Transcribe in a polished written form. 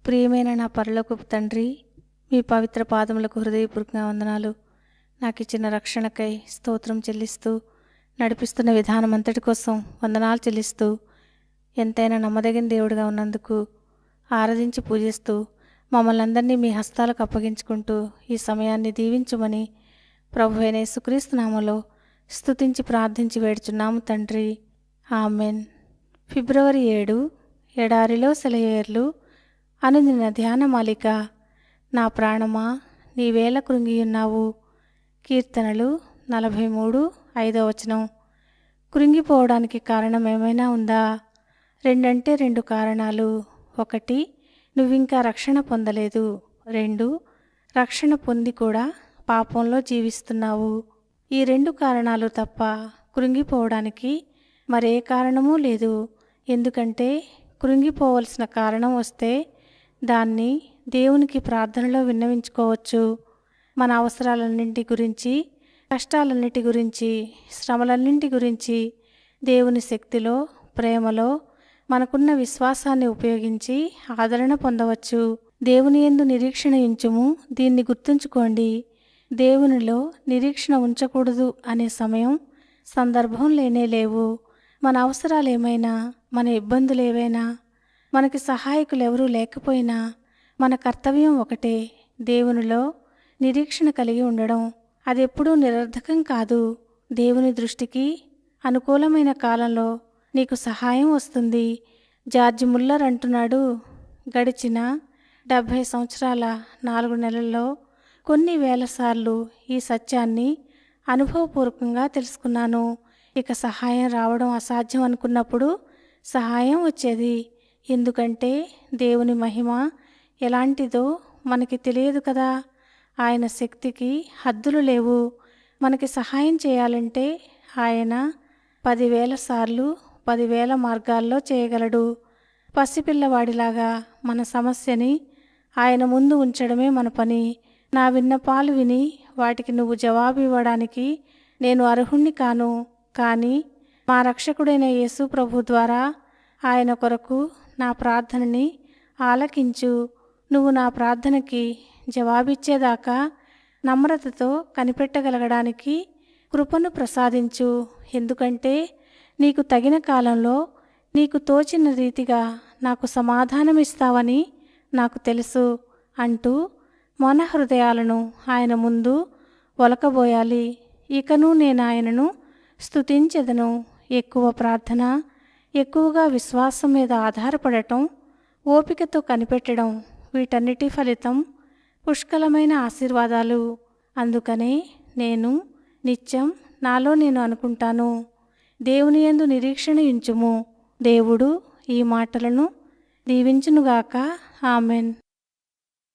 ప్రియమైన నా పరలోకపు తండ్రి, మీ పవిత్ర పాదములకు హృదయపూర్వకంగా వందనాలు. నాకు ఇచ్చిన రక్షణకై స్తోత్రం చెల్లిస్తూ, నడిపిస్తున్న విధానం అంతటి కోసం వందనాలు చెల్లిస్తూ, ఎంతైనా నమ్మదగిన దేవుడిగా ఉన్నందుకు ఆరాధించి పూజిస్తూ, మమ్మల్ని అందరినీ మీ హస్తాలకు అప్పగించుకుంటూ ఈ సమయాన్ని దీవించమని ప్రభువైన యేసుక్రీస్తు నామములో స్తుతించి ప్రార్థించి వేడుచున్నాము తండ్రి. ఆమెన్. ఫిబ్రవరి 7 ఎడారిలో సెలయేర్లు అనుదిన ధ్యానమాలిక. నా ప్రాణమా నీవేళ కృంగియున్నావు. కీర్తనలు 43:5. కృంగిపోవడానికి కారణం ఏమైనా ఉందా? 2 కారణాలు. 1, నువ్వింకా రక్షణ పొందలేదు. 2, రక్షణ పొంది కూడా పాపంలో జీవిస్తున్నావు. ఈ 2 కారణాలు తప్ప కృంగిపోవడానికి మరే కారణమూ లేదు. ఎందుకంటే కృంగిపోవలసిన కారణం వస్తే దాన్ని దేవునికి ప్రార్థనలో విన్నవించుకోవచ్చు. మన అవసరాలన్నింటి గురించి, కష్టాలన్నిటి గురించి, శ్రమలన్నింటి గురించి దేవుని శక్తిలో, ప్రేమలో మనకున్న విశ్వాసాన్ని ఉపయోగించి ఆదరణ పొందవచ్చు. దేవుని యందు నిరీక్షణ ఉంచుము. దీన్ని గుర్తుంచుకోండి. దేవునిలో నిరీక్షణ ఉంచకూడదు అనే సమయం, సందర్భం లేనేలేవు. మన అవసరాలేమైనా, మన ఇబ్బందులేవైనా, మనకి సహాయకులెవరూ లేకపోయినా మన కర్తవ్యం ఒకటే, దేవునిలో నిరీక్షణ కలిగి ఉండడం. అది ఎప్పుడూ నిరర్ధకం కాదు. దేవుని దృష్టికి అనుకూలమైన కాలంలో నీకు సహాయం వస్తుంది. జార్జ్ ముల్లర్ అంటున్నాడు, గడిచిన 70 సంవత్సరాల 4 నెలల్లో కొన్ని వేల సార్లు ఈ సత్యాన్ని అనుభవపూర్వకంగా తెలుసుకున్నాను. ఇక సహాయం రావడం అసాధ్యం అనుకున్నప్పుడు సహాయం వచ్చేది. ఎందుకంటే దేవుని మహిమ ఎలాంటిదో మనకి తెలియదు కదా. ఆయన శక్తికి హద్దులు లేవు. మనకి సహాయం చేయాలంటే ఆయన 10,000 సార్లు 10,000 మార్గాల్లో చేయగలడు. పసిపిల్లవాడిలాగా మన సమస్యని ఆయన ముందు ఉంచడమే మన పని. నా విన్నపాలు విని వాటికి నువ్వు జవాబు ఇవ్వడానికి నేను అర్హుణ్ణి కాను. కానీ మా రక్షకుడైన యేసు ప్రభు ద్వారా ఆయన కొరకు నా ప్రార్థనని ఆలకించు. నువ్వు నా ప్రార్థనకి జవాబిచ్చేదాకా నమ్రతతో కనిపెట్టగలగడానికి కృపను ప్రసాదించు. ఎందుకంటే నీకు తగిన కాలంలో నీకు తోచిన రీతిగా నాకు సమాధానమిస్తావని నాకు తెలుసు అంటూ మన హృదయాలను ఆయన ముందు ఒలకబోయాలి. ఇకను నేను ఆయనను స్తుతించెదను. ఎక్కువ ప్రార్థన, ఎక్కువగా విశ్వాసం మీద ఆధారపడటం, ఓపికతో కనిపెట్టడం, వీటన్నిటి ఫలితం పుష్కలమైన ఆశీర్వాదాలు. అందుకనే నేను నిత్యం నాలో నేను అనుకుంటాను, దేవుని యందు నిరీక్షణ ఉంచుము. దేవుడు ఈ మాటలను దీవించునుగాక. ఆమెన్.